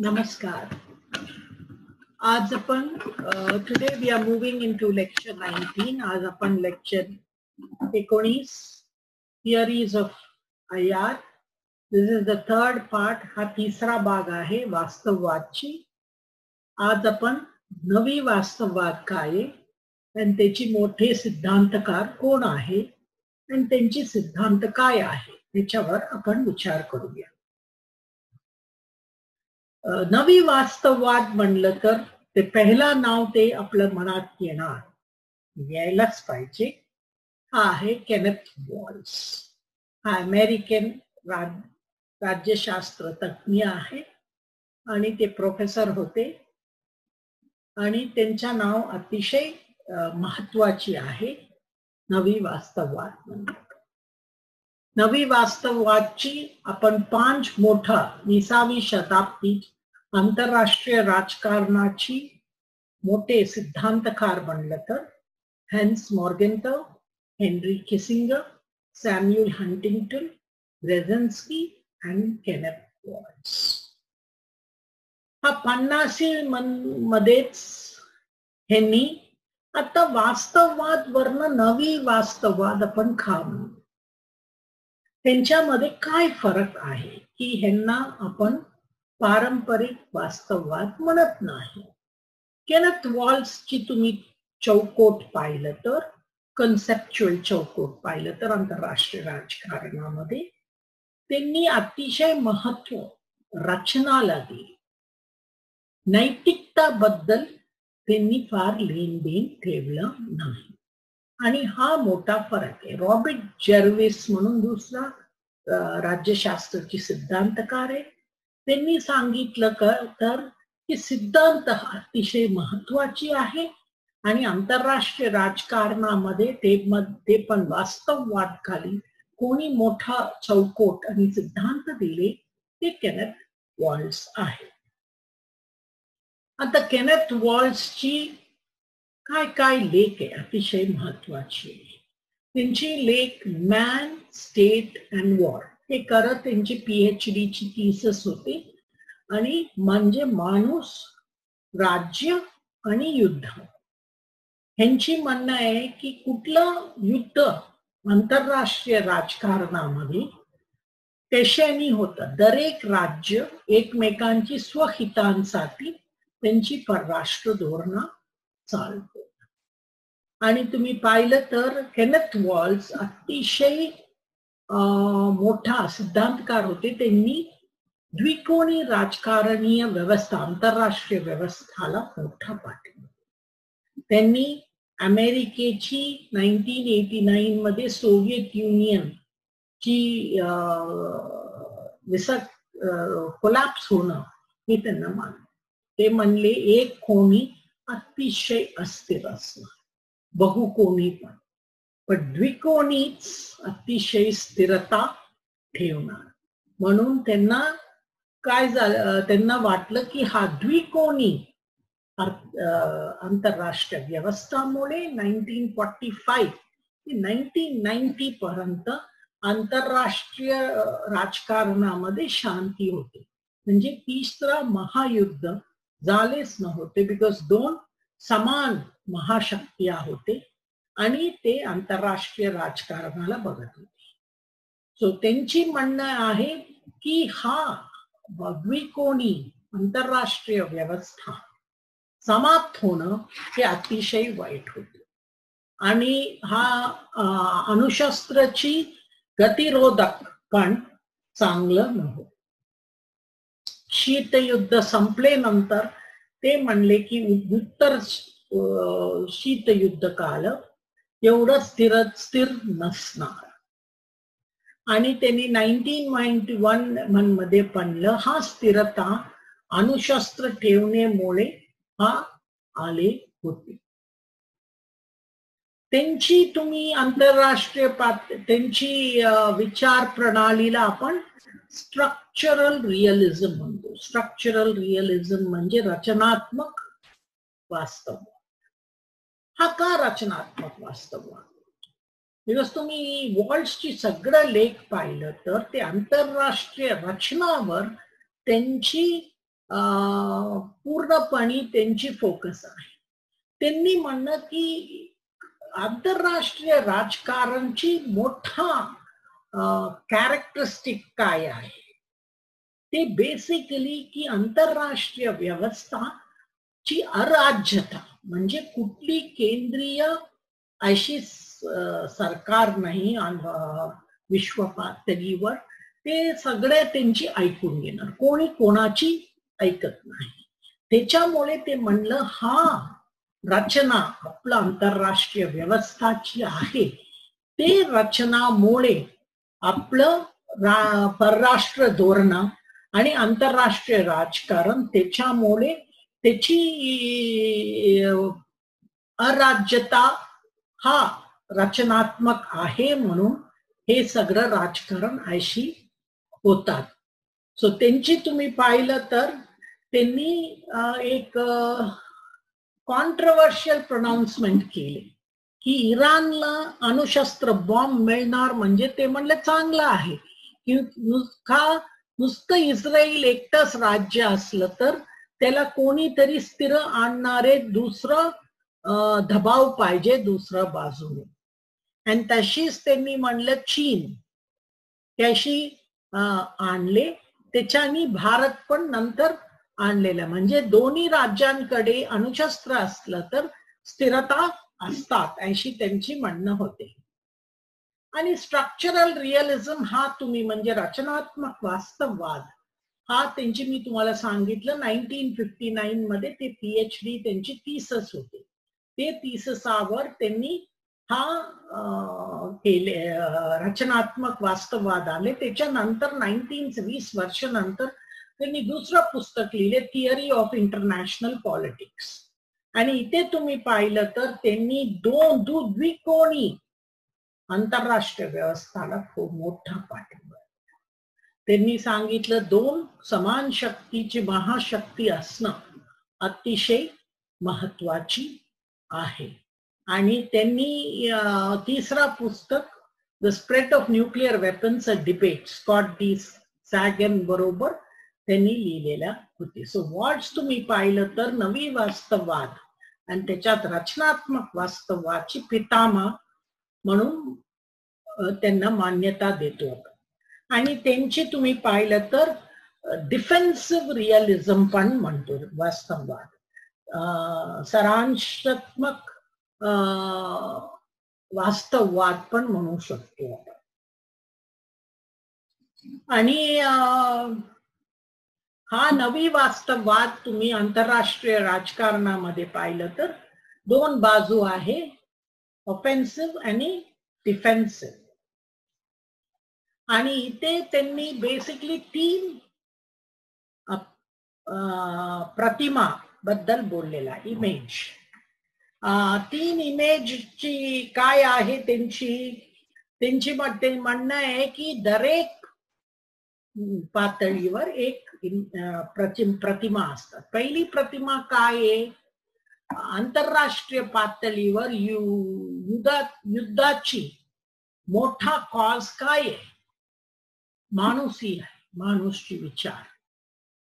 Namaskar. आज आपण today we are moving into lecture 19. आज आपण lecture 19 theories of IR. This is the third part. हा तिसरा भाग आहे वास्तववादची. आज आपण नवी वास्तववाद काय आहे आणि त्याची मोठे सिद्धांतकार कोण आहे आणि त्यांची सिद्धांत काय आहे याच्यावर आपण विचार करूया. नवी वास्तववाद म्हणलं तर ते पहिला नाव ते आपल्या मनात यायलाच पाहिजे. हा आहे केनेथ वॉल्स. हा अमेरिकन राज्यशास्त्र तज्ञ आहे आणि ते प्रोफेसर होते आणि त्यांच्या नाव अतिशय महत्वाची आहे नवी वास्तववाद म्हणतात. नवी वास्तववादची आपण 5 मोठा 20वी शताब्दीत आंतरराष्ट्रीय राजकारणाची मोठे सिद्धांतकार म्हणलं तर Hans Morgenthau, Henry Kissinger, Samuel Huntington, Brzezinski आणि केनेथ वॉल्स. हा 50 मध्येच ह्यांनी आता वास्तववाद वरनं नवी वास्तववाद आपण म्हणू. त्यांच्यामध्ये काय फरक आहे की ह्यांना आपण पारंपरिक वास्तववाद म्हणत नाही. केनेथ वॉल्सची तुम्ही चौकोट पाहिलं तर कन्सेप्च्युअल चौकोट पाहिलं तर आंतरराष्ट्रीय राजकारणामध्ये त्यांनी अतिशय महत्व रचनाला दिली. नैतिकताबद्दल त्यांनी फार लेनदेन ठेवलं नाही आणि हा मोठा फरक आहे. रॉबर्ट जर्विस म्हणून दुसरा राज्यशास्त्राची सिद्धांतकार आहे. त्यांनी सांगितलं तर की सिद्धांत अतिशय महत्वाची आहे आणि आंतरराष्ट्रीय राजकारणामध्ये ते पण वास्तववाद खाली कोणी मोठा चौकोट आणि सिद्धांत दिले ते केनेथ वॉल्स आहे. आता केनेथ वॉल्सची काय लेख आहे अतिशय महत्वाची. त्यांची लेख मॅन, स्टेट अँड वॉर हे करत त्यांची PhD ची थिसिस होती आणि म्हणजे माणूस, राज्य आणि युद्ध. ह्यांची म्हणणं आहे की कुठलं युद्ध आंतरराष्ट्रीय राजकारणामध्ये कशाने होतं. दरेक राज्य एकमेकांची स्वहितांसाठी त्यांची परराष्ट्र धोरणं चालतो. आणि तुम्ही पाहिलं तर केनेथ वॉल्स अतिशय मोठा सिद्धांतकार होते. त्यांनी द्विकोणी राजकारणीय व्यवस्था आंतरराष्ट्रीय व्यवस्थाला मोठा पाठिंबा. त्यांनी अमेरिकेची 1989 मध्ये सोव्हिएत युनियन ची कोलॅप्स होणं हे त्यांना मानलं. ते म्हणले एक कोणी अतिशय अस्थिर असणार, बहुकोणी पण द्विकोणीच अतिशय स्थिरता ठेवणार. म्हणून त्यांना काय झालं, त्यांना वाटलं की हा द्विकोणी आंतरराष्ट्रीय व्यवस्थामुळे 1945 ते 1990 पर्यंत आंतरराष्ट्रीय राजकारणामध्ये शांती होती. म्हणजे तिसरा महायुद्ध झालेच नव्हते बिकॉज 2 समान महाशक्त्या होते आणि ते आंतरराष्ट्रीय राजकारणाला बघत होते. सो त्यांची म्हणणं आहे की हा द्विकोणी आंतरराष्ट्रीय व्यवस्था समाप्त होणं हे अतिशय वाईट होते आणि हा अणुशस्त्राची गतिरोधक पण चांगलं नव्हतं. शीतयुद्ध संपल्यानंतर ते म्हणले की उत्तर शीतयुद्ध काल एवढं स्थिर नसणार आणि त्यांनी 1991 मध्ये म्हणलं हा स्थिरता अणुशस्त्र ठेवण्यामुळे हा आले होते. त्यांची तुम्ही आंतरराष्ट्रीय त्यांची विचार प्रणालीला आपण स्ट्रक्चरल रिअलिझम म्हणतो. स्ट्रक्चरल रिअलिझम म्हणजे रचनात्मक वास्तववाद. हा का रचनात्मक वास्तववाद? बिकॉज तुम्ही वॉल्सची सगळं लेख पाहिलं तर ते आंतरराष्ट्रीय रचनावर त्यांची पूर्णपणे त्यांची फोकस आहे. त्यांनी म्हणणं की आंतरराष्ट्रीय राजकारणची मोठा कॅरेक्टरिस्टिक काय आहे ते बेसिकली की आंतरराष्ट्रीय व्यवस्था ची अराज्यता, म्हणजे कुठली केंद्रीय अशी सरकार नाही विश्व पातळीवर ते सगळे त्यांची ऐकून घेणार, कोणी कोणाची ऐकत नाही. त्याच्यामुळे ते म्हणलं हा रचना आपलं आंतरराष्ट्रीय व्यवस्थाची आहे, ते रचनामुळे आपलं परराष्ट्र धोरण आणि आंतरराष्ट्रीय राजकारण त्याच्यामुळे त्याची अराज्यता हा रचनात्मक आहे, म्हणून हे सगळं राजकारण अशी होतात. सो त्यांची तुम्ही पाहिलं तर त्यांनी एक कॉन्ट्रोवर्शियल प्रोनाउन्समेंट केली की इराणला अणुशस्त्र बॉम्ब मिळणार म्हणजे ते म्हणले चांगलं आहे की नुसतं इस्रायल एकटंच राज्य असलं तर त्याला कोणीतरी स्थिर आणणारे दुसरं दबाव पाहिजे दुसऱ्या बाजूने. आणि तशीच त्यांनी म्हणलं चीन त्याशी आणले, त्याच्यानी भारत पण नंतर आणलेलं, म्हणजे दोन्ही राज्यांकडे अणुशस्त्र असलं तर स्थिरता असतात अशी त्यांची म्हणणं होते. आणि स्ट्रक्चरल रिअलिझम हा तुम्ही म्हणजे रचनात्मक वास्तववाद हा त्यांची मी तुम्हाला सांगितलं 1959 मध्ये ते PhD त्यांची थिसिस होते. ते थिसिसावर त्यांनी हा केले रचनात्मक वास्तववाद आले. त्याच्यानंतर 1920 वर्षानंतर त्यांनी दुसरं पुस्तक लिहिले थिअरी ऑफ इंटरनॅशनल पॉलिटिक्स. आणि इथे तुम्ही पाहिलं तर त्यांनी द्विकोणी आंतरराष्ट्रीय व्यवस्थाला खूप मोठा पाठिंबा. त्यांनी सांगितलं दोन समान शक्तीची महाशक्ती असणं अतिशय महत्वाची आहे. आणि त्यांनी तिसरा पुस्तक the spread of nuclear weapons a debate Scott D Sagan बरोबर त्यांनी लिहिलेल्या होती. सो वॉर्ड्स तुम्ही पाहिलं तर नवी वास्तववाद आणि त्याच्यात रचनात्मक वास्तववादची पितामह म्हणून त्यांना मान्यता देतो. आणि त्यांची तुम्ही पाहिलं तर डिफेन्सिव्ह रिअलिझम पण म्हणतो वास्तववाद, सारांशात्मक वास्तववाद पण म्हणू शकतो आपण. आणि हा नवी वास्तववाद तुम्ही आंतरराष्ट्रीय राजकारणामध्ये पाहिलं तर दोन बाजू आहे, ऑफेन्सिव्ह आणि डिफेन्सिव्ह. आणि इथे त्यांनी बेसिकली तीन प्रतिमा बद्दल बोललेला, इमेज. तीन इमेजची काय आहे त्यांची म्हणणं आहे की दरेक पातळीवर एक प्रतिमा असतात. पहिली प्रतिमा काय आहे, आंतरराष्ट्रीय पातळीवर युद्धाची मोठा कॉज काय आहे, माणूसही आहे, माणूसची विचार,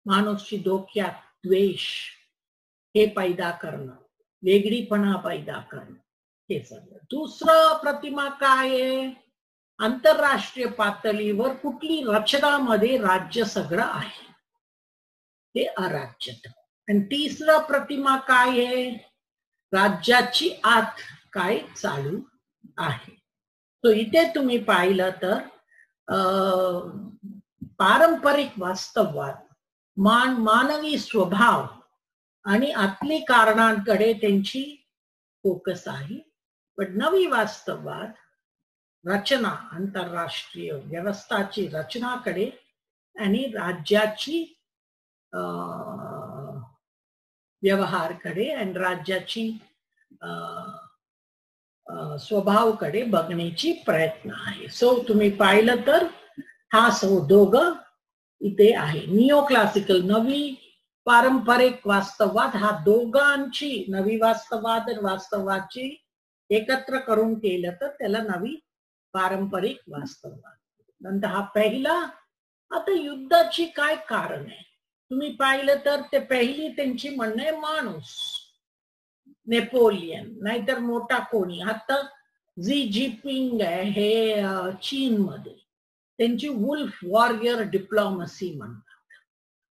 माणूसची डोक्यात द्वेष हे पैदा करणं, वेगळीपणा पैदा करणं, हे सगळं. दुसरं प्रतिमा काय आहे, आंतरराष्ट्रीय पातळीवर कुठली रचनामध्ये राज्य सगळं आहे, ते अराज्यता. आणि तिसरं प्रतिमा काय आहे, राज्याची आत काय चालू आहे. तो इथे तुम्ही पाहिलं तर पारंपरिक वास्तववाद मानवी स्वभाव आणि आतली कारणांकडे त्यांची फोकस आहे. पण नवी वास्तववाद रचना, आंतरराष्ट्रीय व्यवस्थाची रचनाकडे आणि राज्याची व्यवहारकडे आणि राज्याची स्वभावकडे बघण्याची प्रयत्न आहे. सो तुम्ही पाहिलं तर हा दोघं इथे आहे. निओ क्लासिकल नवी पारंपरिक वास्तववाद हा दोघांची, नवी वास्तववाद आणि वास्तववादची एकत्र करून केलं तर त्याला नवी पारंपरिक वास्तववाद. नंतर हा पहिला, आता युद्धाची काय कारण आहे, तुम्ही पाहिलं तर ते पहिली त्यांची म्हणणं आहे माणूस, नेपोलियन, नाहीतर मोठा कोणी. आता झी जिनपिंग आहे हे चीन मध्ये, त्यांची वुल्फ वॉरियर डिप्लोमसी म्हणतात.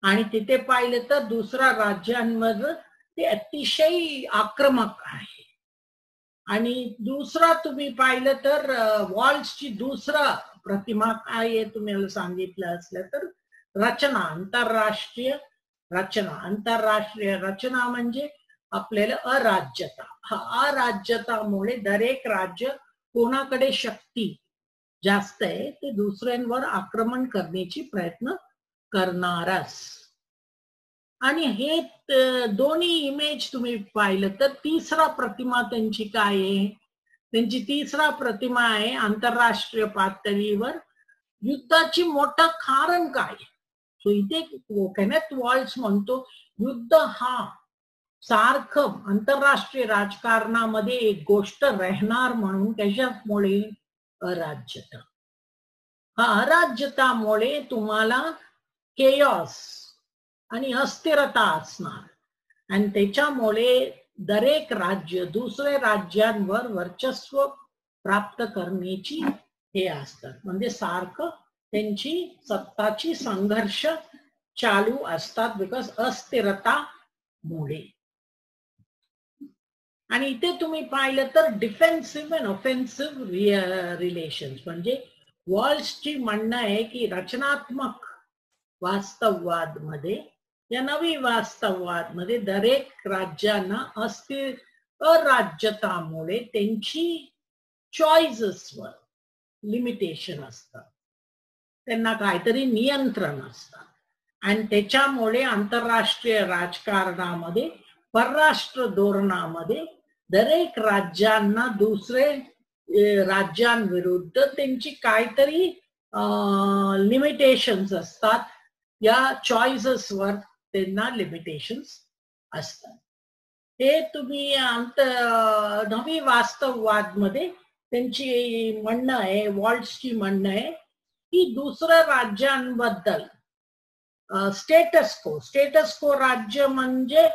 आणि तिथे पाहिलं तर दुसऱ्या राज्यांमध्ये ते अतिशय आक्रमक आहे. आणि दुसरा तुम्ही पाहिलं तर वॉल्सची दुसरा प्रतिमा काय आहे तुम्हाला सांगितलं असलं तर रचना, आंतरराष्ट्रीय रचना. आंतरराष्ट्रीय रचना म्हणजे आपल्याला अराज्यता. हा अराज्यतामुळे दरेक राज्य कोणाकडे शक्ती जास्त आहे ते दुसऱ्यांवर आक्रमण करण्याची प्रयत्न करणारच. आणि हे दोन्ही इमेज तुम्ही पाहिलं तर तिसरा प्रतिमा त्यांची काय आहे, त्यांची तिसरा प्रतिमा आहे आंतरराष्ट्रीय पातळीवर युद्धाची मोठं कारण काय. सो इथे केनेथ वॉल्स म्हणतो युद्ध हा सारखं आंतरराष्ट्रीय राजकारणामध्ये एक गोष्ट राहणार. म्हणून त्याच्यामुळे अराज्यता, हा अराज्यतामुळे तुम्हाला केयॉस आणि अस्थिरता असणार आणि त्याच्यामुळे दरेक राज्य दुसऱ्या राज्यांवर वर्चस्व प्राप्त करण्याची हे असतात. म्हणजे सारखं त्यांची सत्ताची संघर्ष चालू असतात बिकॉज अस्थिरतामुळे. आणि इथे तुम्ही पाहिलं तर डिफेन्सिव्ह अँड ऑफेन्सिव्ह रिलेशन्स म्हणजे वॉल्सची म्हणणं आहे की रचनात्मक वास्तववाद मध्ये, या नवी वास्तववाद मध्ये दरेक राज्यांना अराज्यतामुळे त्यांची चॉईसेसवर लिमिटेशन असतात, त्यांना काहीतरी नियंत्रण असतात. आणि त्याच्यामुळे आंतरराष्ट्रीय राजकारणामध्ये परराष्ट्र धोरणामध्ये दरेक राज्यांना दुसरे राज्यांविरुद्ध त्यांची काहीतरी लिमिटेशन्स असतात. या चॉईसेसवर त्यांना लिमिटेशन्स असतात. हे तुम्ही नवी वास्तववाद मध्ये त्यांची म्हणणं आहे, वॉल्सची म्हणणं आहे की दुसऱ्या राज्यांबद्दल स्टेटस को राज्य म्हणजे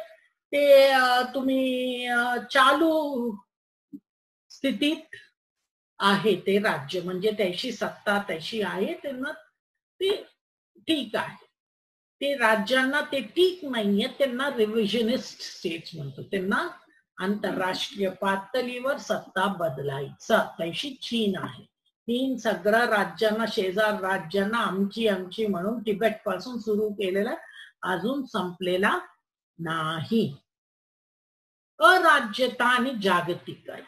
ते तुम्ही चालू स्थितीत आहे ते राज्य, म्हणजे त्याची सत्ता त्याची आहे, त्यांना ते ठीक आहे. ते राज्यांना ते ठीक नाहीये, त्यांना रिव्हिजनिस्ट स्टेट्स म्हणतो. त्यांना आंतरराष्ट्रीय पातळीवर सत्ता बदलायचा, त्याशी चीन आहे. चीन सगळ्या राज्यांना, शेजार राज्यांना आमची म्हणून तिबेट पासून सुरू केलेला अजून संपलेला नाही. अराज्यता आणि जागतिकीकरण.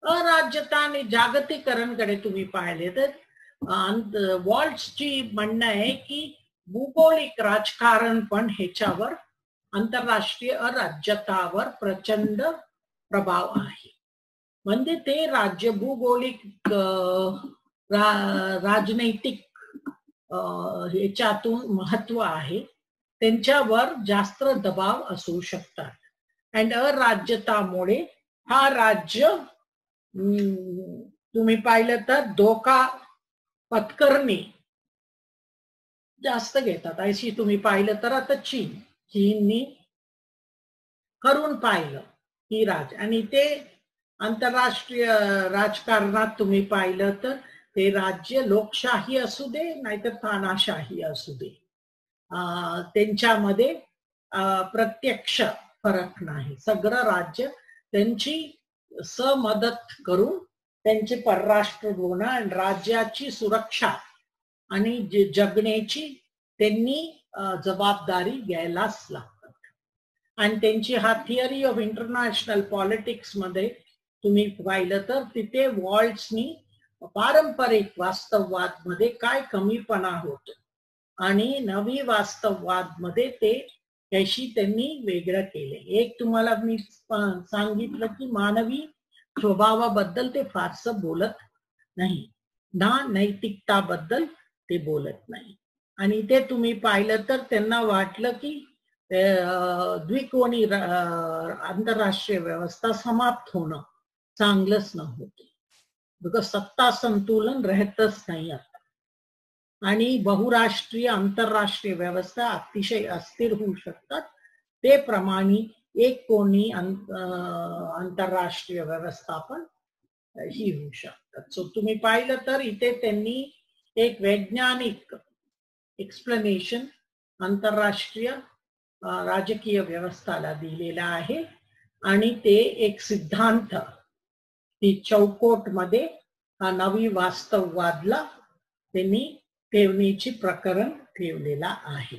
अराज्यता आणि जागतिकीकरणकडे तुम्ही पाहिले तर वॉल्सची म्हणणं आहे की भूगोलिक राजकारण पण ह्याच्यावर, आंतरराष्ट्रीय अराज्यतावर प्रचंड प्रभाव आहे. म्हणजे ते राज्य भूगोलिक राजनैतिक ह्याच्यातून महत्व आहे, त्यांच्यावर जास्त दबाव असू शकतात. आणि अराज्यतामुळे हा राज्य तुम्ही पाहिलं तर धोका पत्करणे जास्त घेतात. अशी तुम्ही पाहिलं तर आता चीननी करून पाहिलं ही आणि ते आंतरराष्ट्रीय राजकारणात तुम्ही पाहिलं तर ते राज्य लोकशाही असू दे नाहीतर तानाशाही असू दे, त्यांच्यामध्ये प्रत्यक्ष फरक नाही. सगळं राज्य त्यांची समदत करून त्यांचे परराष्ट्र धोरण आणि राज्याची सुरक्षा आणि जगण्याची त्यांनी जबाबदारी घ्यायलाच लागतात. आणि त्यांची हा थिअरी ऑफ इंटरनॅशनल पॉलिटिक्स मध्ये तुम्ही पाहिलं तर तिथे वॉल्सनी पारंपरिक वास्तववाद मध्ये काय कमीपणा होतो आणि नवी वास्तववाद मध्ये ते त्याशी त्यांनी वेगळं केले. एक तुम्हाला मी सांगितलं की मानवी स्वभावाबद्दल ते फारसं बोलत नाही, ना नैतिकताबद्दल ते बोलत नाही. आणि ते तुम्ही पाहिलं तर त्यांना वाटलं की द्विकोणी आंतरराष्ट्रीय व्यवस्था समाप्त होणं चांगलंच नव्हतं, बिकॉज सत्ता संतुलन राहतच नाही आता. आणि बहुराष्ट्रीय आंतरराष्ट्रीय व्यवस्था अतिशय अस्थिर होऊ शकतात. ते प्रमाणे एक कोणी आंतरराष्ट्रीय व्यवस्थापन ही होऊ शकतात. सो तुम्ही पाहिलं तर इथे त्यांनी एक वैज्ञानिक एक्सप्लेनेशन आंतरराष्ट्रीय राजकीय व्यवस्थाला दिलेला आहे आणि ते एक सिद्धांत ती चौकोट मध्ये हा नवी वास्तववादला त्यांनी ठेवण्याची प्रकरण ठेवलेला आहे.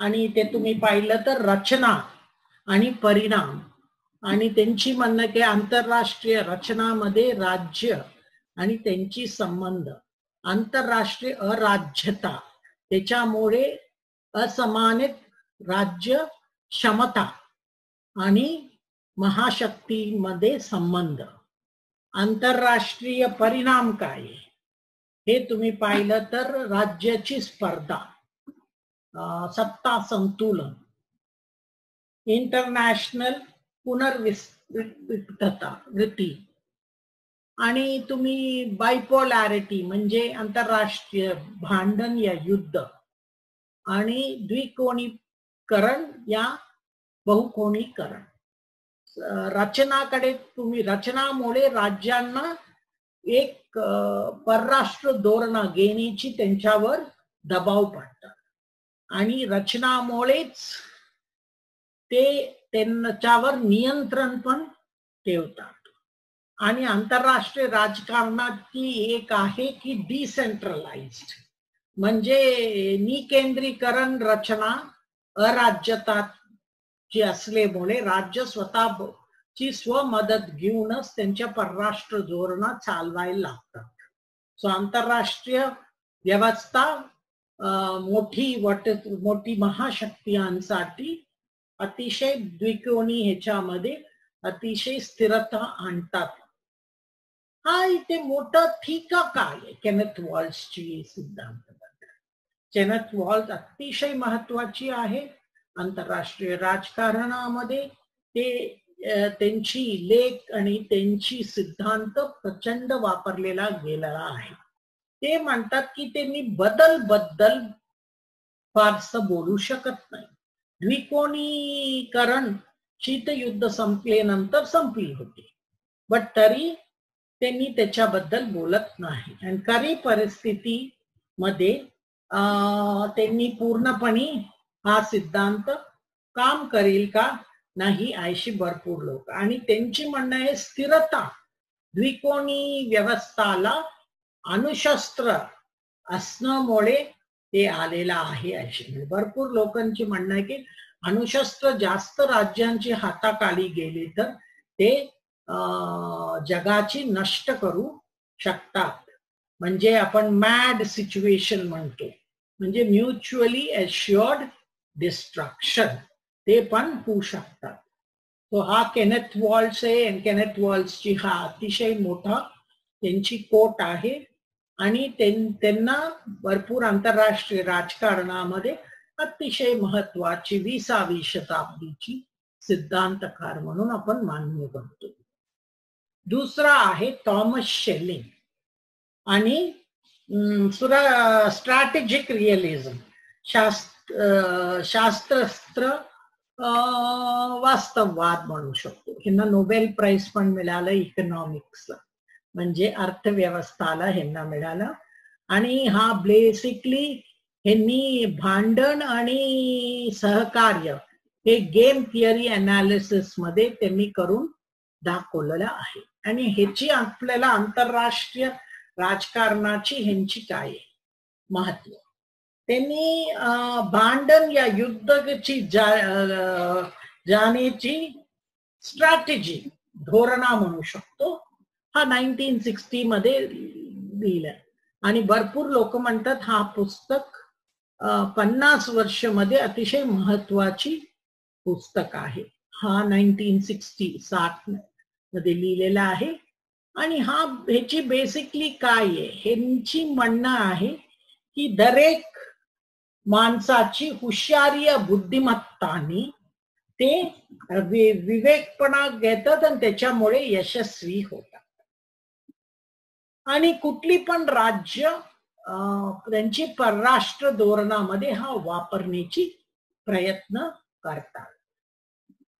आणि ते तुम्ही पाहिलं तर रचना आणि परिणाम आणि त्यांची म्हणणं की आंतरराष्ट्रीय रचनामध्ये राज्य आणि त्यांची संबंध, आंतरराष्ट्रीय अराज्यता, त्याच्यामुळे असमानित राज्य क्षमता आणि महाशक्तीमध्ये संबंध. आंतरराष्ट्रीय परिणाम काय हे तुम्ही पाहिलं तर राज्याची स्पर्धा, सत्ता संतुलन, इंटरनॅशनल पुनर्वितता वृत्ती आणि तुम्ही बायपोलॅरिटी म्हणजे आंतरराष्ट्रीय भांडण या युद्ध आणि द्विकोणीकरण या बहुकोणीकरण. रचनाकडे तुम्ही रचनामुळे राज्यांना एक परराष्ट्र धोरण घेण्याची त्यांच्यावर दबाव पडतात आणि रचनामुळेच ते त्यांच्यावर नियंत्रण पण ठेवतात. आणि आंतरराष्ट्रीय राजकारणाची एक आहे की डिसेंट्रलाइज्ड म्हणजे निकेंद्रीकरण रचना अराज्यताची असल्यामुळे राज्य स्वतःची स्वमदत घेऊनच त्यांच्या परराष्ट्र धोरणा चालवायला लागतात. सो आंतरराष्ट्रीय व्यवस्था मोठी महाशक्तीयांसाठी अतिशय द्विकोणी ह्याच्यामध्ये अतिशय स्थिरता आणतात. हा इथे मोठा टीका काय आहे केनेथ वॉल्सची सिद्धांत. केनेथ वॉल्स अतिशय महत्वाची आहे आंतरराष्ट्रीय राजकारणामध्ये. ते त्यांची लेख आणि त्यांची सिद्धांत प्रचंड वापरलेला गेलेला आहे. ते म्हणतात की त्यांनी बद्दल फारसं बोलू शकत नाही. द्विकोणीकरण शीतयुद्ध संपल्यानंतर संपली होती, बट तरी त्यांनी त्याच्याबद्दल बोलत नाही. आणि खरी परिस्थिती मध्ये त्यांनी पूर्णपणे हा सिद्धांत काम करेल का नाही अशी भरपूर लोक. आणि त्यांची म्हणणं आहे स्थिरता द्विकोणी व्यवस्थाला अणुशस्त्र असण्यामुळे ते आलेला आहे अशी भरपूर लोकांची म्हणणं आहे की अणुशस्त्र जास्त राज्यांची हाताखाली गेली तर ते जगाची नष्ट करू शकतात. म्हणजे आपण मॅड सिच्युएशन म्हणतो, म्हणजे म्युच्युअली एश्युअर्ड डिस्ट्रक्शन ते पण होऊ शकतात. तो हा केनेथ वॉल्स आहे आणि केनेथ वॉल्सची हा अतिशय मोठा त्यांची कोट आहे आणि त्यांना भरपूर आंतरराष्ट्रीय राजकारणामध्ये अतिशय महत्वाची 20वी शताब्दीची सिद्धांतकार म्हणून आपण मान्य करतो. दुसरा आहे थॉमस शेलिंग आणि स्ट्रॅटेजिक रिअलिझम, शास्त्रस्त्र वास्तववाद म्हणू शकतो. ह्यांना नोबेल प्राइज पण मिळालं इकॉनॉमिक्सला, म्हणजे अर्थव्यवस्थाला ह्यांना मिळालं. आणि हा बेसिकली ह्यांनी भांडण आणि सहकार्य हे गेम थिअरी अनालिसिस मध्ये त्यांनी करून दाखवलेलं आहे. आणि ह्याची आपल्याला आंतरराष्ट्रीय राजकारणाची ह्यांची काय महत्व. त्यांनी भांडण या युद्धाची जाण्याची स्ट्रॅटेजी धोरणा म्हणू शकतो हा 1960 मध्ये लिहिलं. आणि भरपूर लोक म्हणतात हा पुस्तक 50 वर्ष मध्ये अतिशय महत्वाची पुस्तक आहे. हा 1960 मध्ये लिहिलेला आहे. आणि हा ह्याची बेसिकली काय आहे, ह्यांची म्हणणं आहे की दरेक माणसाची हुशारी बुद्धिमत्तानी ते विवेकपणा घेतात आणि त्याच्यामुळे यशस्वी होतात. आणि कुठली पण राज्य त्यांची परराष्ट्र धोरणामध्ये हा वापरण्याची प्रयत्न करतात.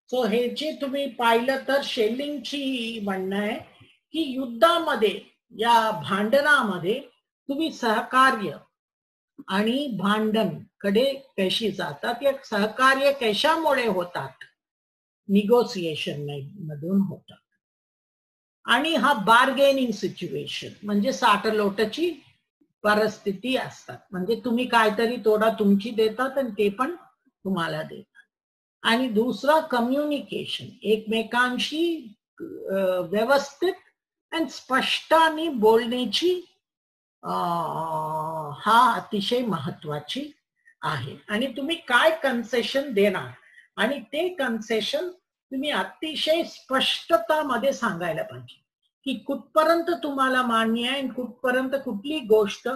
सो हे जे तुम्ही पाहिलं तर शेलिंगची म्हणणं आहे की युद्धामध्ये या भांडणामध्ये तुम्ही सहकार्य आणि भांडण कडे कशी जातात, या सहकार्य कशामुळे होतात, निगोसिएशन मधून होतात. आणि हा बार्गेनिंग सिच्युएशन म्हणजे साठलोटाची परिस्थिती असतात. म्हणजे तुम्ही काहीतरी तोडा तुमची देतात आणि ते पण तुम्हाला देतात. आणि दुसरा कम्युनिकेशन, एकमेकांशी व्यवस्थित आणि स्पष्टाने बोलण्याची हा अतिशय महत्वाची आहे. आणि तुम्ही काय कन्सेशन देणार आणि ते कन्सेशन तुम्ही अतिशय स्पष्टतामध्ये सांगायला पाहिजे की कुठपर्यंत तुम्हाला मान्य आहे आणि कुठपर्यंत कुठली गोष्ट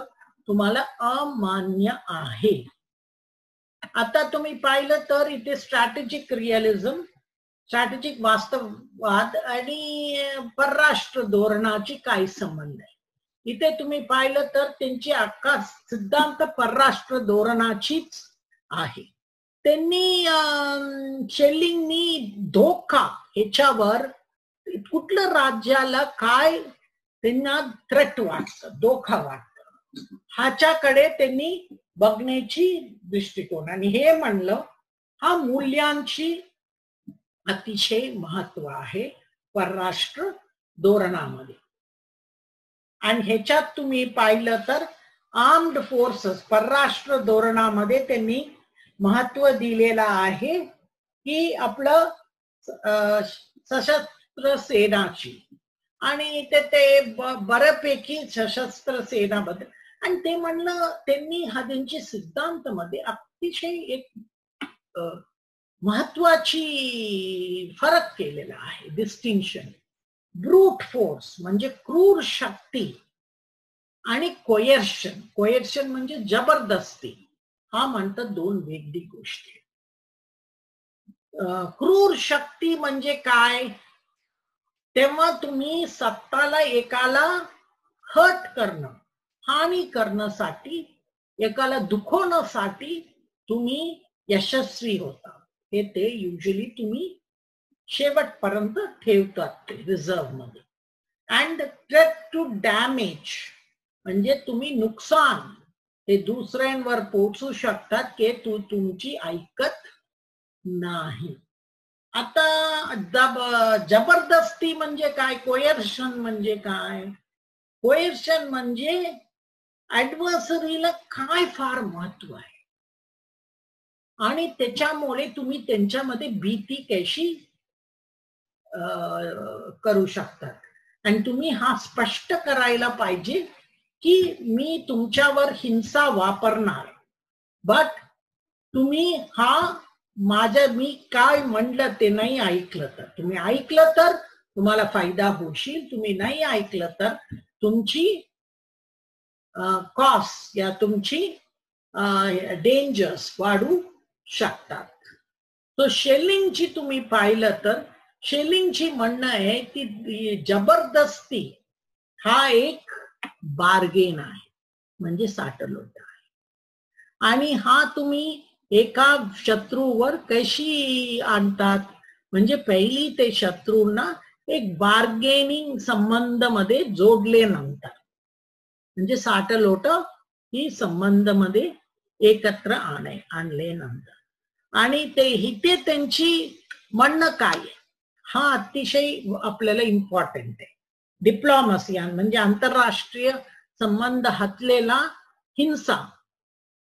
तुम्हाला अमान्य आहे. आता तुम्ही पाहिलं तर इथे स्ट्रॅटेजिक रिअलिझम, स्ट्रॅटेजिक वास्तववाद आणि परराष्ट्र धोरणाची काय संबंध आहे. इथे तुम्ही पाहिलं तर त्यांची अख्खा सिद्धांत परराष्ट्र धोरणाचीच आहे. त्यांनी शेलिंगनी धोका ह्याच्यावर कुठल्या राज्याला काय त्यांना थ्रेट वाटतं, धोका वाटतं, ह्याच्याकडे त्यांनी बघण्याची दृष्टिकोन. आणि हे म्हणलं हा मूल्यांची अतिशय महत्व आहे परराष्ट्र धोरणामध्ये. आणि ह्याच्यात तुम्ही पाहिलं तर आर्म्ड फोर्सेस परराष्ट्र धोरणामध्ये त्यांनी महत्व दिलेलं आहे की आपलं सशस्त्र सेनाची, आणि ते बऱ्यापैकी सशस्त्र सेनाबद्दल. आणि ते म्हणणं त्यांनी हा त्यांची सिद्धांत मध्ये अतिशय एक महत्वाची फरक केलेला आहे, डिस्टिंक्शन. ब्रूट फोर्स म्हणजे क्रूर शक्ती आणि कोयर्शन, कोयर्शन म्हणजे जबरदस्ती, हा म्हणतात दोन वेगळी गोष्टी. क्रूर शक्ती म्हणजे काय, तेव्हा तुम्ही सत्ताला एकाला हर्ट करणं, हानी करण्यासाठी, एकाला दुखवण्यासाठी तुम्ही यशस्वी होता. हे ते युजली तुम्ही शेवटपर्यंत ठेवतात ते रिझर्व्ह मध्ये. अँड थ्रेट टू डॅमेज म्हणजे तुम्ही नुकसान हे दुसऱ्यांवर पोहोचू शकतात की तुमची ऐकत नाही. आता जबरदस्ती म्हणजे काय, कोयर्शन म्हणजे काय. कोयर्शन म्हणजे ऍडव्हर्सरीला काय फार महत्व आहे आणि त्याच्यामुळे तुम्ही त्यांच्यामध्ये भीती कशी करू शकतात. आणि तुम्ही हा स्पष्ट करायला पाहिजे की मी तुमच्यावर हिंसा वापरणार, बट तुम्ही हा माझ्या मी काय म्हणलं ते नाही ऐकलं तर, तुम्ही ऐकलं तर तुम्हाला फायदा होशील, तुम्ही नाही ऐकलं तर तुमची कॉस्ट या तुमची डेंजर्स वाढू शकतात. तो शेलिंगची तुम्ही पाहिलं तर शेलिंगची म्हणणं आहे की जबरदस्ती हा एक बार्गेन आहे, म्हणजे साठलोट आहे. आणि हा तुम्ही एका शत्रूवर कशी आणतात, म्हणजे पहिली ते शत्रूंना एक बार्गेनिंग संबंध मध्ये जोडले नंतर, म्हणजे साठलोट ही संबंध मध्ये एकत्र आणले नंतर. आणि ते इथे त्यांची म्हणणं काय आहे हा अतिशय आपल्याला इम्पॉर्टंट आहे. डिप्लोमसी म्हणजे आंतरराष्ट्रीय संबंध हतलेला हिंसा,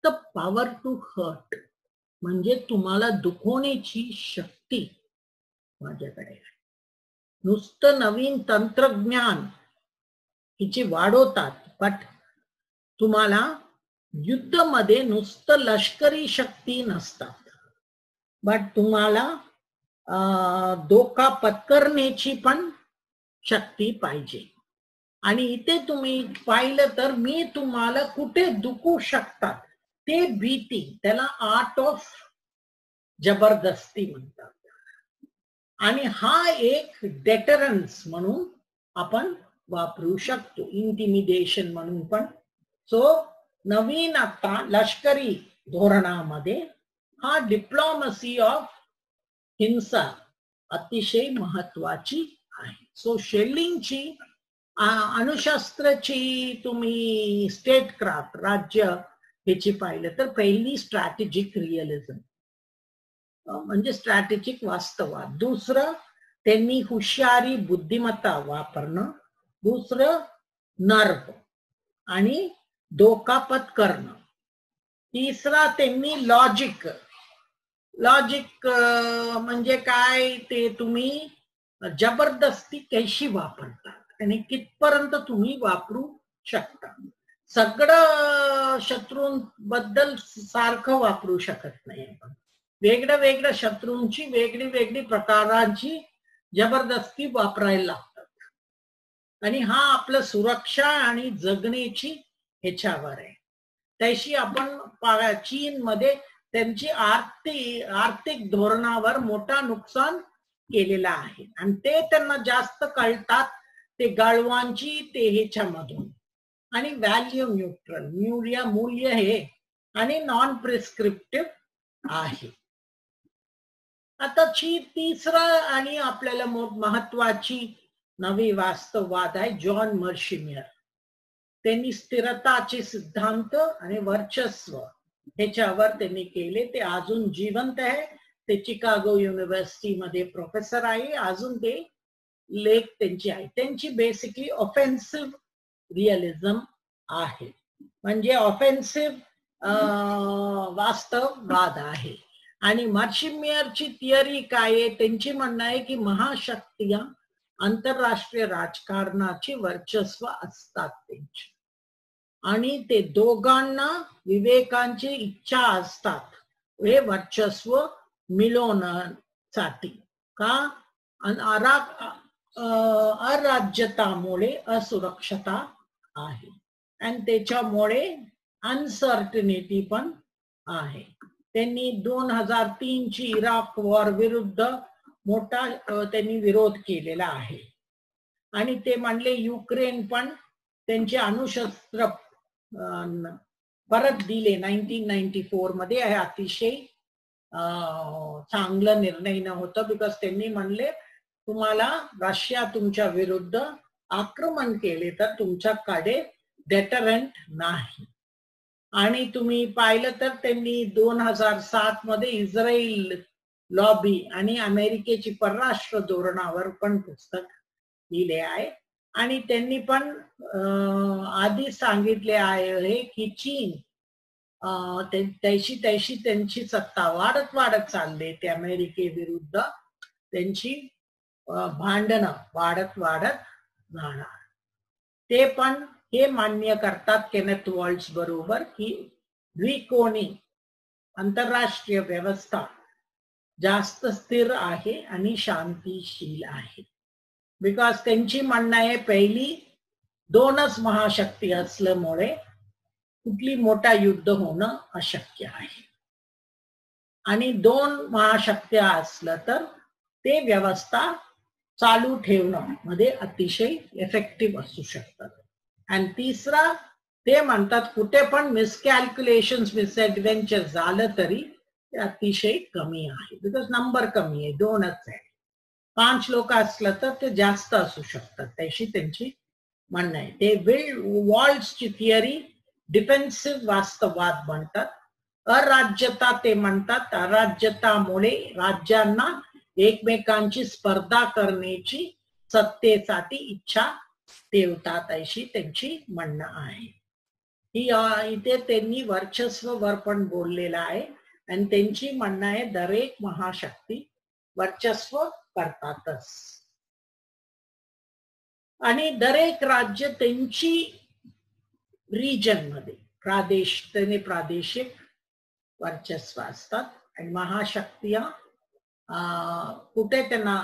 द पॉवर टू हर्ट म्हणजे तुम्हाला दुखवण्याची शक्ती माझ्याकडे आहे. नुसतं नवीन तंत्रज्ञान हिची वाढवतात, बट तुम्हाला युद्धामध्ये नुसतं लष्करी शक्ती नसतात, बट तुम्हाला धोका पत्करण्याची पण शक्ती पाहिजे. आणि इथे तुम्ही पाहिलं तर मी तुम्हाला कुठे दुखू शकतात ते भीती, त्याला आर्ट ऑफ जबरदस्ती म्हणतात. आणि हा एक डेटरन्स म्हणून आपण वापरू शकतो, इंटिमिडेशन म्हणून पण. सो नवीन आता लष्करी धोरणामध्ये हा डिप्लोमसी ऑफ हिंसा अतिशय महत्वाची आहे. सो शेलिंगची अणुशस्त्राची तुम्ही स्टेटक्राफ्ट राज्य ह्याची पाहिलं तर पहिली स्ट्रॅटेजिक रिअलिझम म्हणजे स्ट्रॅटेजिक वास्तववाद, दुसरं त्यांनी हुशारी बुद्धिमत्ता वापरणं, दुसरं नर्व आणि धोका पत्करणं, तिसरा त्यांनी लॉजिक म्हणजे काय ते तुम्ही जबरदस्ती कशी वापरतात आणि कितपर्यंत तुम्ही वापरू शकता. सगळं शत्रूंबद्दल सारखं वापरू शकत नाही आपण. वेगळ्या शत्रूंची वेगळी प्रकारांची जबरदस्ती वापरायला लागतात आणि हा आपलं सुरक्षा आणि जगण्याची ह्याच्यावर आहे. तशी आपण चीन मध्ये त्यांची आर्थिक धोरणावर मोठा नुकसान केलेला आहे आणि ते त्यांना जास्त कळतात ते गाळवांची ते ह्याच्यामधून आणि व्हॅल्यू न्यूट्रल मूल्य हे आणि नॉन प्रिस्क्रिप्टिव्ह आहे. आता तिसरा आणि आपल्याला महत्वाची नवी वास्तववाद आहे जॉन मर्शिमियर. त्यांनी स्थिरताचे सिद्धांत आणि वर्चस्व ह्याच्यावर त्यांनी केले. ते अजून जिवंत आहे. ते चिकागो युनिव्हर्सिटी मध्ये प्रोफेसर आहे. अजून ते लेख त्यांची आहे. त्यांची बेसिकली ऑफेन्सिव्ह रिअलिझम आहे, म्हणजे ऑफेन्सिव्ह वास्तववाद आहे. आणि मर्शिमियरची थिअरी काय आहे, त्यांची म्हणणं आहे की महाशक्तिया आंतरराष्ट्रीय राजकारणाचे वर्चस्व असतात त्यांचे आणि ते दोघांना विवेकांची इच्छा असतात हे वर्चस्व मिळवण्यासाठी का अराज्यतामुळे असुरक्षता आहे आणि त्याच्यामुळे अनसर्टनिटी पण आहे. त्यांनी 2003 ची इराक वॉर विरुद्ध मोठा त्यांनी विरोध केलेला आहे आणि ते म्हणले युक्रेन पण त्यांचे अणुशस्त्र परत दिले 1994 मध्ये. हे अतिशय चांगला निर्णय नव्हता बिकॉज त्यांनी म्हणले तुम्हाला रशिया तुमच्या विरुद्ध आक्रमण केले तर तुमच्याकडे डेटरंट नाही. आणि तुम्ही पाहिलं तर त्यांनी 2007 मध्ये इस्रायल लॉबी आणि अमेरिकेची परराष्ट्र धोरणावर पण पुस्तक लिहिले आहे आणि त्यांनी पण आधी सांगितले आहे की चीन तैशी त्यांची सत्ता वाढत चालले. ते अमेरिकेविरुद्ध त्यांची भांडणं वाढत जाणार. ते पण हे मान्य करतात केनेथ वॉल्ट्स बरोबर की द्विकोणी आंतरराष्ट्रीय व्यवस्था जास्त स्थिर आहे आणि शांतीशील आहे. बिकॉज त्यांची म्हणणं आहे पहिली दोनच महाशक्ती असल्यामुळे कुठली मोठा युद्ध होणं अशक्य आहे आणि दोन महाशक्त्या असलं तर ते व्यवस्था चालू ठेवणं मध्ये अतिशय इफेक्टिव्ह असू शकतात. आणि तिसरा ते म्हणतात कुठे पण मिसकॅल्क्युलेशन मिसएडव्हेंचर झालं तरी ते अतिशय कमी आहे बिकॉज नंबर कमी आहे, दोनच आहे. 5 लोक असलं तर ते जास्त असू शकतात. तशी त्यांची म्हणणं आहे. ते वॉल्ट्सची थिअरी डिफेन्सिव्ह वास्तववाद म्हणतात. अराज्यता ते म्हणतात अराज्यतामुळे राज्यांना एकमेकांची स्पर्धा करण्याची सत्तेसाठी इच्छा ठेवतात अशी त्यांची म्हणणं आहे. इथे त्यांनी वर्चस्ववर पण बोललेलं आहे आणि त्यांची म्हणणं आहे दरेक महाशक्ती वर्चस्व करतातच आणि दरेक राज्य त्यांची रिजन मध्ये प्रादेशिक वर्चस्व असतात आणि महाशक्तिया कुठे त्यांना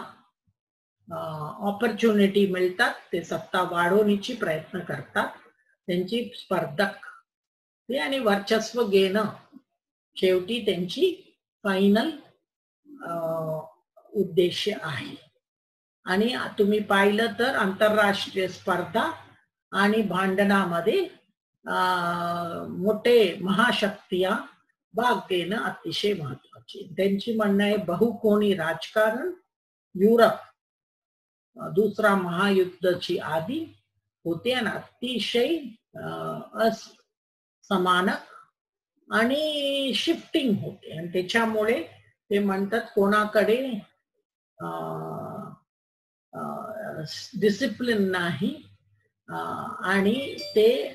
ऑपॉर्च्युनिटी मिळतात ते सत्ता वाढवण्याची प्रयत्न करतात. त्यांची स्पर्धक ते आणि वर्चस्व घेणं शेवटी त्यांची फायनल उद्देश आहे. आणि तुम्ही पाहिलं तर आंतरराष्ट्रीय स्पर्धा आणि भांडणामध्ये मोठे महाशक्तिया भाग घेणं अतिशय महत्वाचे. त्यांची म्हणणं आहे बहुकोणी राजकारण युरोप दुसरा महायुद्धाची आधी होते आणि अतिशय असमानक आणि शिफ्टिंग होते आणि त्याच्यामुळे ते म्हणतात कोणाकडे डिसिप्लिन नाही आणि ते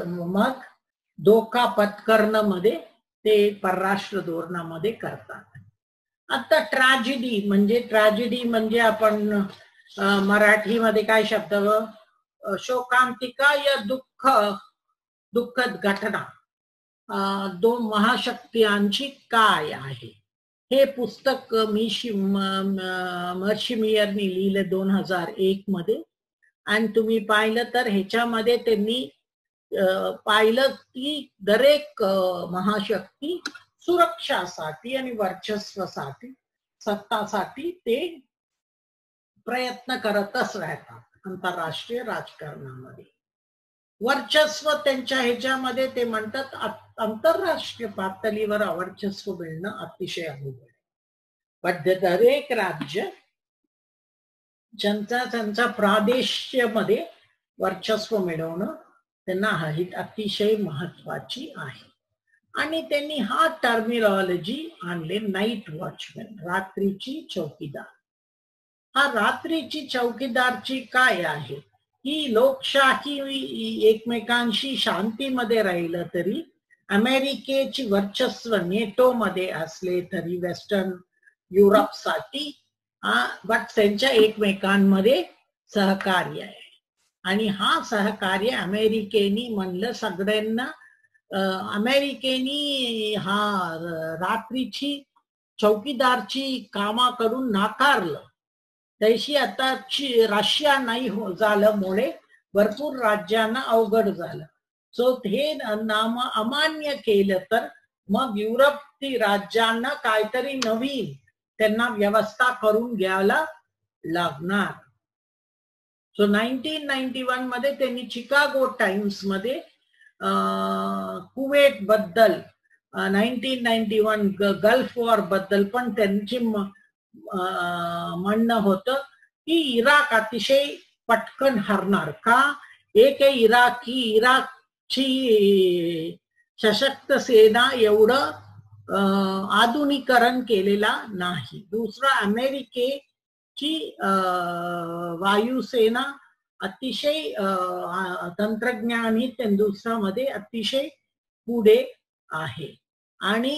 मग धोका पत्करणामध्ये ते परराष्ट्र धोरणामध्ये करतात. आता ट्रॅजेडी म्हणजे आपण मराठीमध्ये काय शब्द शोकांतिका या दुःखद घटना दोन महाशक्तीयांची काय आहे. हे पुस्तक महर्षी मेयरनी लिहिलं 2001 मध्ये आणि तुम्ही पाहिलं तर ह्याच्यामध्ये त्यांनी पाहिलं की दरेक महाशक्ती सुरक्षासाठी आणि वर्चस्वासाठी सत्तासाठी ते प्रयत्न करतच राहतात आंतरराष्ट्रीय राजकारणामध्ये. वर्चस्व त्यांच्या ह्याच्यामध्ये ते म्हणतात आंतरराष्ट्रीय पातळीवर वर्चस्व मिळणं अतिशय अवघड आहे. पण दरेक राज्य त्यांचा प्रादेशिकमध्ये वर्चस्व मिळवणं त्यांना अतिशय महत्वाची आहे. आणि त्यांनी हा टर्मिनॉलॉजी आणले नाईट वॉचमॅन, रात्रीची चौकीदार. हा रात्रीची चौकीदारची काय आहे, ही लोकशाही एकमेकांशी शांतीमध्ये राहिलं तरी अमेरिकेची वर्चस्व नेटो मध्ये असले तरी वेस्टर्न युरोपसाठी बट त्यांच्या एकमेकांमध्ये सहकार्य आहे. आणि हा सहकार्य अमेरिकेनी म्हणलं सगळ्यांना अमेरिकेनी हा रात्रीची चौकीदारची कामा करून नाकारलं. तशी आता रशिया नाही झाल्यामुळे भरपूर राज्यांना अवघड झालं. सो हे नाम अमान्य केलं तर मग युरोपची राज्यांना काहीतरी नवीन त्यांना व्यवस्था करून घ्यायला लागणार. सो 1991 मध्ये त्यांनी चिकागो टाइम्स मध्ये कुवेट बद्दल 1991 गल्फ वॉर बद्दल पण त्यांची म्हणणं होतं की इराक अतिशय पटकन हरणार का. एक इराकची सशक्त सेना एवढं आधुनिकरण केलेला नाही. दुसरा अमेरिकेची वायुसेना अतिशय तंत्रज्ञानी दुसऱ्यामध्ये अतिशय पुढे आहे. आणि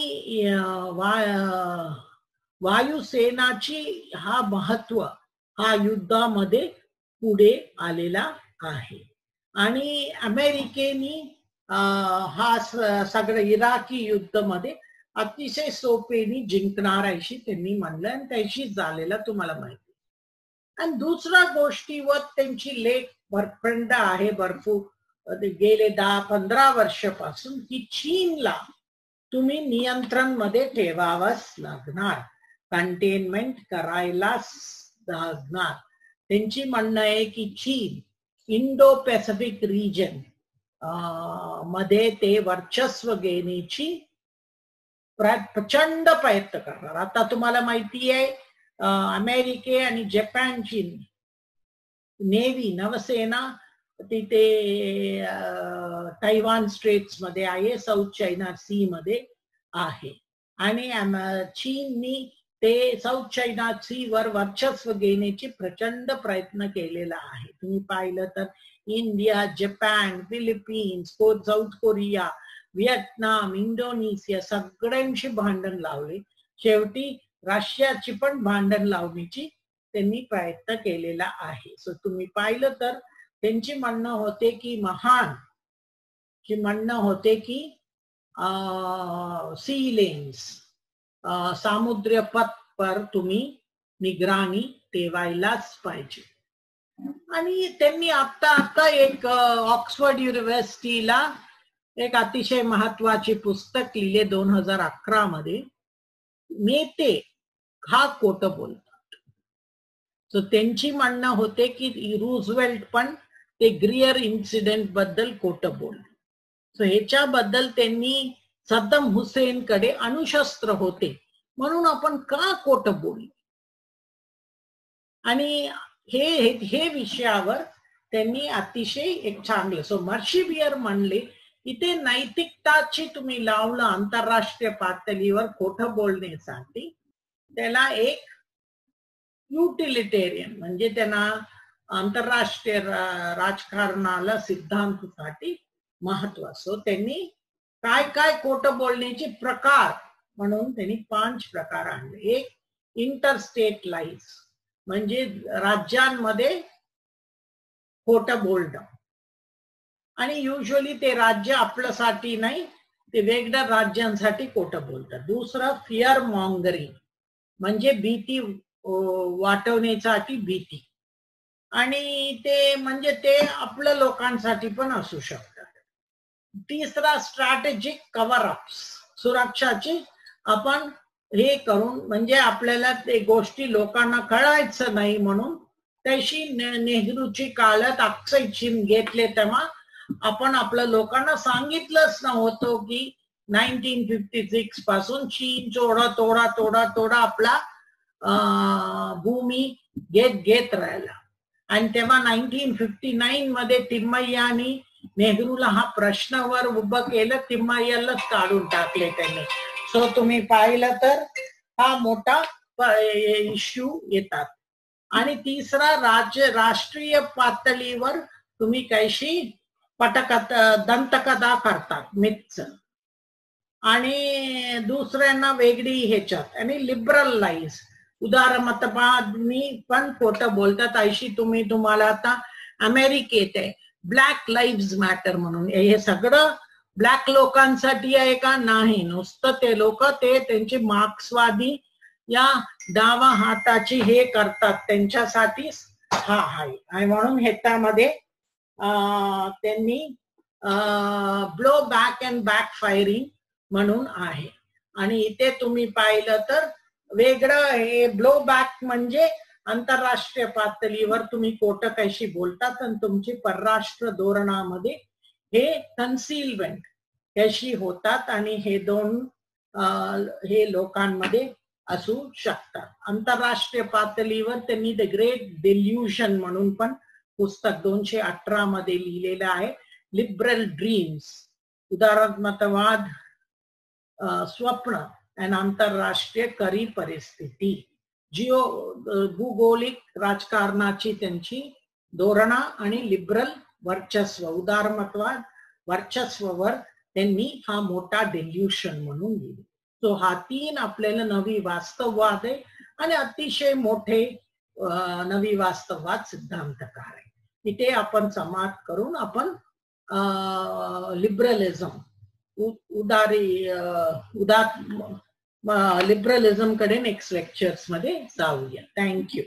वायुसेनाची हा महत्व हा युद्धामध्ये पुढे आलेला आहे. आणि अमेरिकेनी हा सगळं इराकी युद्धामध्ये अतिशय सोपेनी जिंकणार अशी त्यांनी म्हणलं आणि त्याशी झालेला तुम्हाला माहिती. आणि दुसऱ्या गोष्टीवर त्यांची लेख भरखंड आहे भरपूर गेले 10-15 वर्षापासून की चीनला तुम्ही नियंत्रण मध्ये ठेवावंच लागणार, कंटेनमेंट करायलाच लागणार. त्यांची म्हणणं आहे की चीन इंडो पॅसिफिक रिजन मध्ये ते वर्चस्व घेण्याची प्रचंड प्रयत्न करणार. आता तुम्हाला माहिती आहे अमेरिके आणि जपानची नेव्ही नौसेना तिथे तैवान स्ट्रेट्स मध्ये आहे, साऊथ चायना सी मध्ये आहे. आणि चीननी ते साऊथ चायना सी वर वर्चस्व घेण्याची प्रचंड प्रयत्न केलेला आहे. तुम्ही पाहिलं तर India, Japan, Philippines, south Korea, Vietnam, Indonesia सगळ्यांशी भांडण लावले. शेवटी रशियाची पण भांडण लावण्याची त्यांनी प्रयत्न केलेला आहे. सो तुम्ही पाहिलं तर त्यांची म्हणणं होते की सी लेन्स समुद्र पथ पर तुम्ही निगराणी ठेवायलाच पाहिजे. आणि त्यांनी आता एक ऑक्सफर्ड युनिव्हर्सिटीला एक अतिशय महत्वाचे पुस्तक लिहिले 2011 मध्ये, नेते हा खोटं बोलतात. सो त्यांची म्हणणं होते की रूझवेल्ट पण ते ग्रियर इन्सिडेंट बद्दल खोटं बोलले. सो ह्याच्याबद्दल त्यांनी सद्दाम हुसेन कडे अणुशस्त्र होते म्हणून आपण का खोटं बोलले आणि हे विषयावर त्यांनी अतिशय एक चांगलं. सो मर्शिबियर म्हणले इथे नैतिकताची तुम्ही लावलं आंतरराष्ट्रीय पातळीवर खोटं बोलण्यासाठी, त्याला एक युटिलिटेरियन म्हणजे त्यांना आंतरराष्ट्रीय राजकारणाला सिद्धांतासाठी महत्व. सो त्यांनी काय काय खोटं बोलण्याचे प्रकार म्हणून त्यांनी 5 प्रकार आणले. एक इंटरस्टेट लाईज म्हणजे राज्यांमध्ये खोटं बोलणं आणि युजली ते राज्य आपल्यासाठी नाही ते वेगळ्या राज्यांसाठी खोटं बोलतात. दुसरं फिअर मॉंगरिंग म्हणजे भीती वाटवण्यासाठी भीती आणि ते म्हणजे ते आपल्या लोकांसाठी पण असू शकतात. तिसरा स्ट्रॅटेजिक कव्हर अप्स सुरक्षाची आपण हे करून म्हणजे आपल्याला ते गोष्टी लोकांना कळायचं नाही म्हणून तशी नेहरूची काळात अक्षय चीन घेतले तेव्हा आपण आपल्या लोकांना सांगितलंच नव्हतं की 1956 पासून चीन थोडा आपला भूमी घेत राहिला आणि तेव्हा 1959 मध्ये तिम्मय्यानी नेहरूला हा प्रश्नावर उभं केलं, तिम्मय्यालाच काढून टाकले त्यांनी. सो तुम्ही पाहिलं तर हा मोठा इश्यू येतात. आणि तिसरा राष्ट्रीय पातळीवर तुम्ही काहीशी दंतकथा करतात मिथच आणि दुसऱ्यांना वेगळी ह्याच्यात आणि लिबरल लाईज उदारमतवादी पण खोटं बोलतात. अशी तुम्हाला आता अमेरिकेत आहे ब्लॅक लाईव्ह मॅटर म्हणून, हे सगळं ब्लॅक लोकांसाठी आहे का? नाही, नुसतं ते लोक ते त्यांचे मार्क्सवादी या डावा हाताची हे करतात त्यांच्यासाठी हा आहे. आणि म्हणून ह्याच्यामध्ये त्यांनी blow back and back firing म्हणून आहे. आणि इथे तुम्ही पाहिलं तर वेगळं हे ब्लो बॅक म्हणजे आंतरराष्ट्रीय पातळीवर तुम्ही खोटं कशी बोलतात आणि तुमची परराष्ट्र धोरणामध्ये हे कन्सिलमेंट कशी होतात आणि हे दोन हे लोकांमध्ये असू शकतात. आंतरराष्ट्रीय पातळीवर त्यांनी द ग्रेट डिल्युशन म्हणून पण पुस्तक 218 मध्ये लिहिलेलं आहे. लिबरल ड्रीम्स उदारमतवाद स्वप्न आणि आंतरराष्ट्रीय खरी परिस्थिती भूगोलिक राजकारणाची त्यांची धोरणा आणि लिबरल वर्चस्व उदारमतवाद वर्चस्वावर त्यांनी हा मोठा डिल्युशन म्हणून लिहिले. सो हा 3 आपल्याला नवी वास्तववाद आहे आणि अतिशय मोठे नवी वास्तववाद सिद्धांतकार आहे. इथे आपण समाज करून आपण लिबरलिझम लिबरलिझम कडे नेक्स्ट लेक्चर्स मध्ये जाऊया. थँक्यू.